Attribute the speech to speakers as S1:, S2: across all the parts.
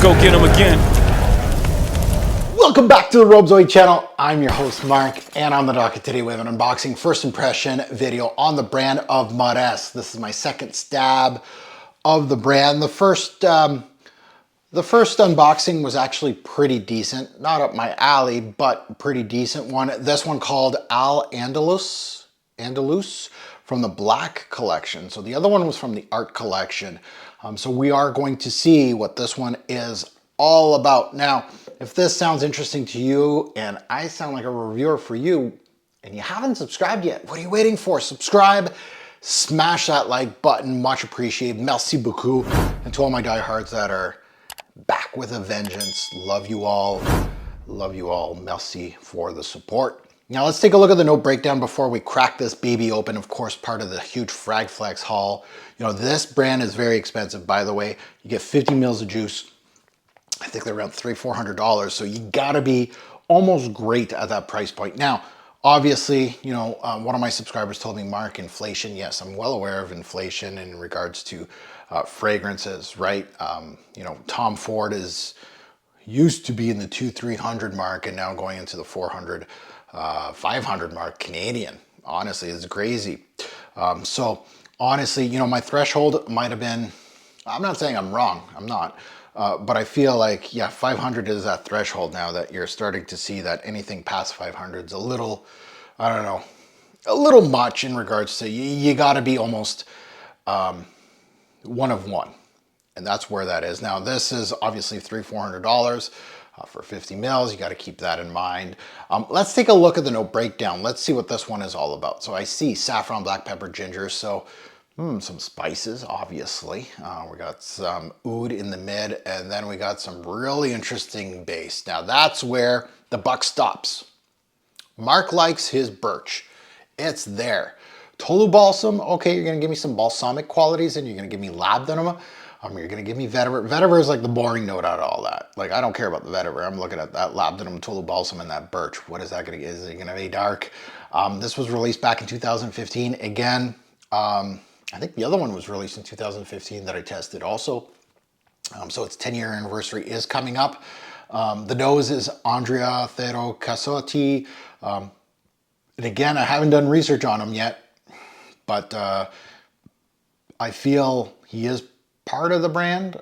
S1: go get them again.
S2: Welcome back to the Robezoid channel. I'm your host Mark, and on the docket today we have an unboxing first impression video on the brand of Moresque. This is my second stab of the brand. The first unboxing was actually pretty decent, not up my alley, but pretty decent one. This one called Andalus from the Black collection. So the other one was from the Art collection. So we are going to see what this one is all about. Now, if this sounds interesting to you and I sound like a reviewer for you and you haven't subscribed yet, what are you waiting for? Subscribe, smash that like button, much appreciated. Merci beaucoup. And to all my diehards that are back with a vengeance, love you all. Love you all. Merci for the support. Now let's take a look at the note breakdown before we crack this baby open. Of course, part of the huge Fragflex haul. You know, this brand is very expensive, by the way. You get 50 mils of juice. I think they're around $300-400. So you gotta be almost great at that price point. Now, obviously, you know, one of my subscribers told me, Mark, inflation. Yes, I'm well aware of inflation in regards to fragrances, right? You know, Tom Ford used to be in the 200-300 mark and now going into the 400 500 mark Canadian. Honestly, it's crazy. So honestly, you know, my threshold might have been, I'm not saying I'm wrong, I'm not, but I feel like, yeah, 500 is that threshold now that you're starting to see that anything past 500 is a little, I don't know, a little much in regards to, you gotta be almost one of one. And that's where that is. Now, this is obviously $300-400 for 50 mils. You got to keep that in mind. Let's take a look at the note breakdown. Let's see what this one is all about. So I see saffron, black pepper, ginger. So some spices, obviously. We got some oud in the mid, and then we got some really interesting base. Now, that's where the buck stops. Mark likes his birch. It's there. Tolu balsam. Okay, you're going to give me some balsamic qualities, and you're going to give me labdanum. You're going to give me vetiver. Vetiver is like the boring note out of all that. Like, I don't care about the vetiver. I'm looking at that labdanum, Tolu balsam, and that birch. What is that going to get? Is it going to be dark? This was released back in 2015. Again, I think the other one was released in 2015 that I tested also. So its 10-year anniversary is coming up. The nose is Andrea Thero Cassotti. And again, I haven't done research on him yet, but I feel he is part of the brand,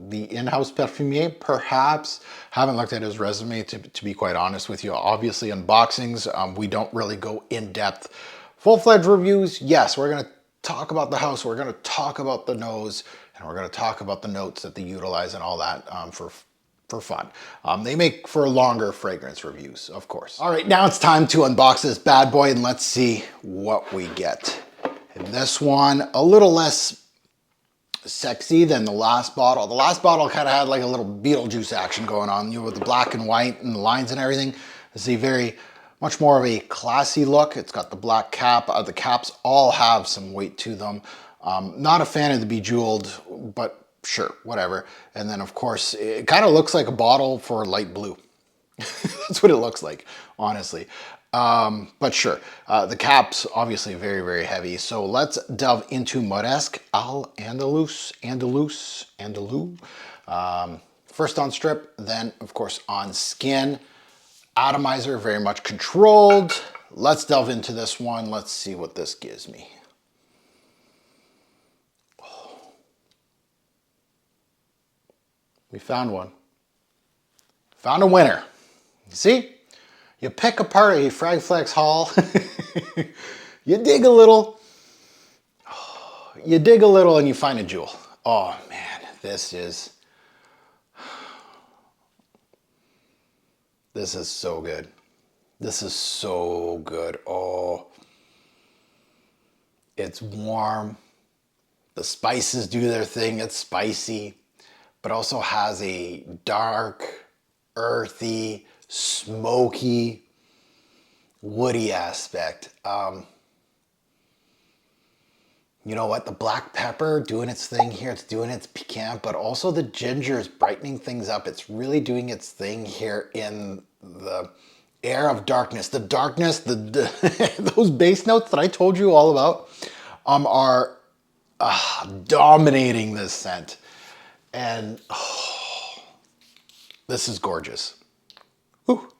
S2: the in-house perfumier, perhaps. Haven't looked at his resume to be quite honest with you. Obviously, unboxings, we don't really go in depth. Full-fledged reviews, yes, we're going to talk about the house, we're going to talk about the nose, and we're going to talk about the notes that they utilize and all that for fun. They make for longer fragrance reviews, of course. All right, now it's time to unbox this bad boy and let's see what we get. And this one, a little less sexy than the last bottle. The last bottle kind of had like a little Beetlejuice action going on, you know, with the black and white and the lines and everything. This is a very much more of a classy look. It's got the black cap. The caps all have some weight to them. Not a fan of the bejeweled, but sure, whatever. And then of course, it kind of looks like a bottle for light blue. That's what it looks like, honestly. But sure, the cap's obviously very, very heavy. So let's delve into Moresque Andalus. First on strip, then of course on skin. Atomizer, very much controlled. Let's delve into this one. Let's see what this gives me. Oh. We found one. Found a winner. See? You pick apart a Fragflex haul, you dig a little, and you find a jewel. Oh man, this is so good. This is so good. Oh, it's warm. The spices do their thing. It's spicy, but also has a dark, earthy, smoky, woody aspect. You know what? The black pepper doing its thing here. It's doing its piquant, but also the ginger is brightening things up. It's really doing its thing here in the air of darkness. The darkness, those bass notes that I told you all about are dominating this scent. And This is gorgeous. Woo.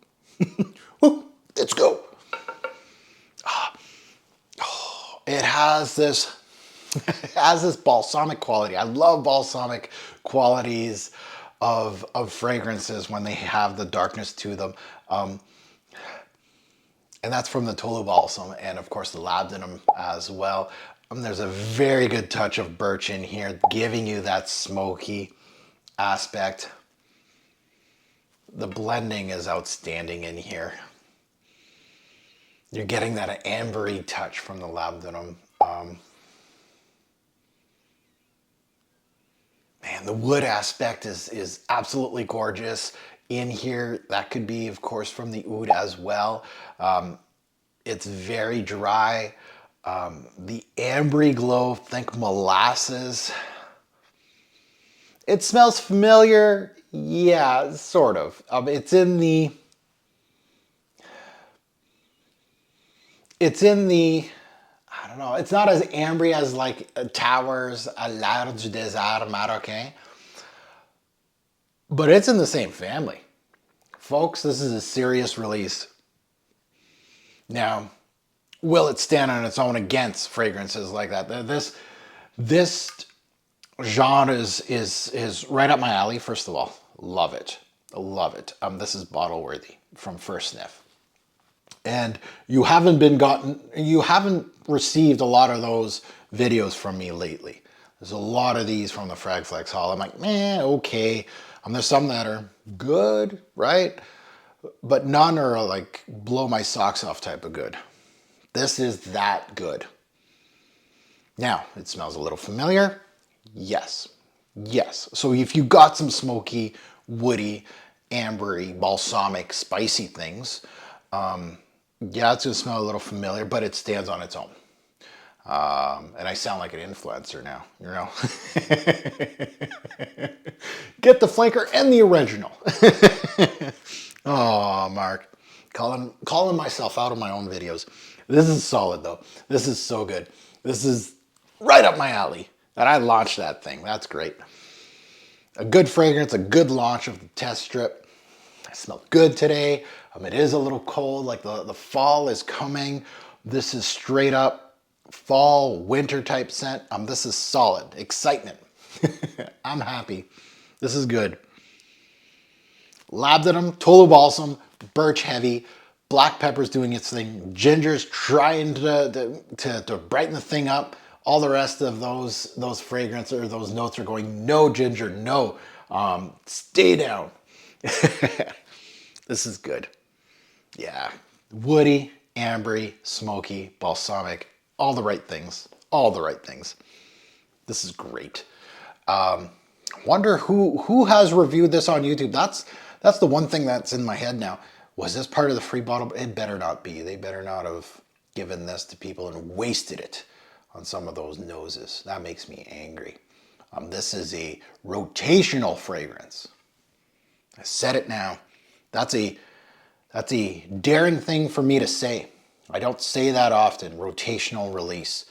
S2: Woo. Let's go. It has this balsamic quality. I love balsamic qualities of fragrances when they have the darkness to them. And that's from the Tolu Balsam and of course the Labdanum as well. There's a very good touch of birch in here, giving you that smoky aspect. The blending is outstanding in here. You're getting that ambery touch from the Labdanum. Man, the wood aspect is absolutely gorgeous in here. That could be, of course, from the oud as well. It's very dry. The ambery glow, think molasses. It smells familiar. Yeah, sort of. It's in the, I don't know, it's not as ambery as like Towers, a Large des Arts Marocain, but it's in the same family. Folks, this is a serious release. Now, will it stand on its own against fragrances like that? This genre is right up my alley, first of all. Love it. Love it. This is bottle worthy from first sniff. And you haven't received a lot of those videos from me lately. There's a lot of these from the Fragflex haul. I'm like, man, okay. There's some that are good, right? But none are like blow my socks off type of good. This is that good. Now, it smells a little familiar. Yes. Yes. So if you got some smoky, woody, ambery, balsamic, spicy things, yeah, it's going to smell a little familiar, but it stands on its own. And I sound like an influencer now, you know. Get the flanker and the original. Oh, Mark. Calling myself out of my own videos. This is solid, though. This is so good. This is right up my alley. And I launched that thing. That's great. A good fragrance, a good launch of the test strip. I smell good today. It is a little cold, like the fall is coming. This is straight up fall, winter type scent. This is solid. Excitement. I'm happy. This is good. Labdanum, Tolu Balsam, birch heavy, black pepper's doing its thing, ginger's trying to brighten the thing up. All the rest of those fragrances or those notes are going, no ginger, no. Stay down. This is good. Yeah, woody, ambery, smoky, balsamic, all the right things, all the right things. This is great. Wonder who has reviewed this on YouTube. That's the one thing that's in my head now. Was this part of the free bottle? It better not be. They better not have given this to people and wasted it on some of those noses. That makes me angry. This is a rotational fragrance. I said it now. That's a daring thing for me to say. I don't say that often, rotational release.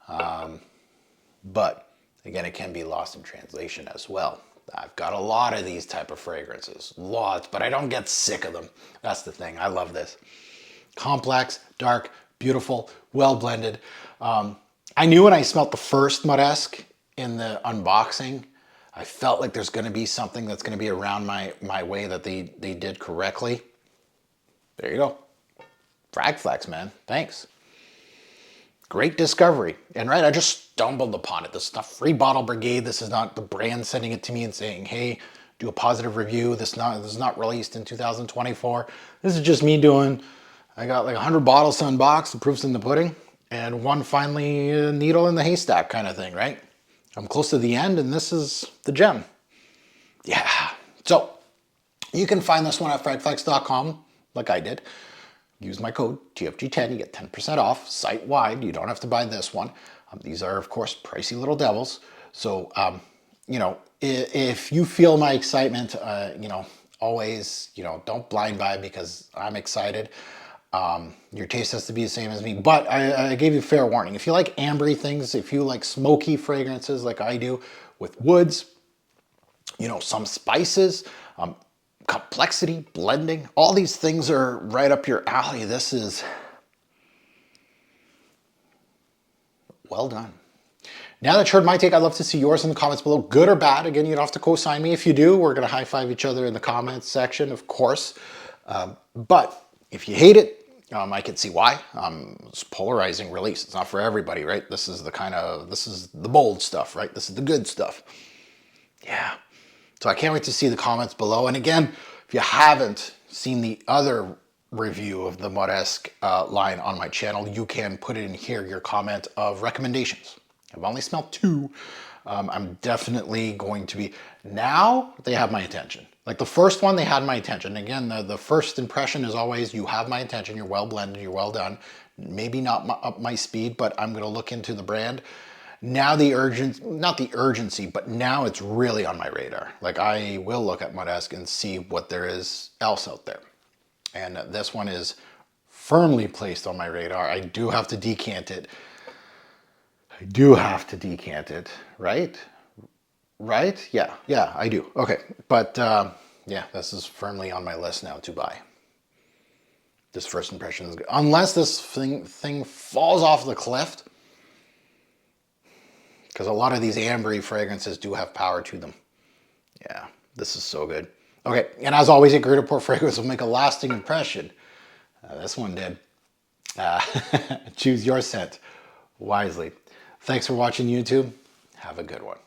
S2: But again, it can be lost in translation as well. I've got a lot of these type of fragrances, lots, but I don't get sick of them. That's the thing. I love this. Complex, dark, beautiful, well blended. I knew when I smelled the first Moresque in the unboxing, I felt like there's going to be something that's going to be around my way that they did correctly. There you go. Fragflex, man. Thanks. Great discovery. And right, I just stumbled upon it. This is not Free Bottle Brigade. This is not the brand sending it to me and saying, hey, do a positive review. This is not released in 2024. This is just me doing, I got like 100 bottles to unbox, the proof's in the pudding, and one finally needle in the haystack kind of thing, right? I'm close to the end and this is the gem. Yeah. So you can find this one at fragflex.com like I did. Use my code TFG10, you get 10% off site-wide. You don't have to buy this one. These are, of course, pricey little devils. So, you know, if you feel my excitement, you know, always, you know, don't blind buy because I'm excited. Your taste has to be the same as me. But I gave you fair warning. If you like ambery things, if you like smoky fragrances like I do with woods, you know, some spices, complexity, blending, all these things are right up your alley. This is well done. Now that you've heard my take, I'd love to see yours in the comments below, good or bad. Again, you don't have to co-sign me. If you do, we're going to high-five each other in the comments section, of course. But if you hate it, I can see why. It's polarizing release. It's not for everybody, right? This is the bold stuff, right? This is the good stuff. Yeah. So I can't wait to see the comments below. And again, if you haven't seen the other review of the Moresque line on my channel, you can put it in here, your comment of recommendations. I've only smelled 2. I'm definitely going to be, now they have my attention. Like the first one, they had my attention. Again, the first impression is always, you have my attention, you're well blended, you're well done. Maybe not up my speed, but I'm gonna look into the brand. Now not the urgency, but now it's really on my radar. Like I will look at Moresque and see what there is else out there. And this one is firmly placed on my radar. I do have to decant it. Right? Right? Yeah, I do. Okay, but yeah, this is firmly on my list now to buy. This first impression is good. Unless this thing falls off the cliff, because a lot of these ambery fragrances do have power to them. Yeah, this is so good. Okay, and as always, a great pour fragrance will make a lasting impression. This one did. Choose your scent wisely. Thanks for watching YouTube. Have a good one.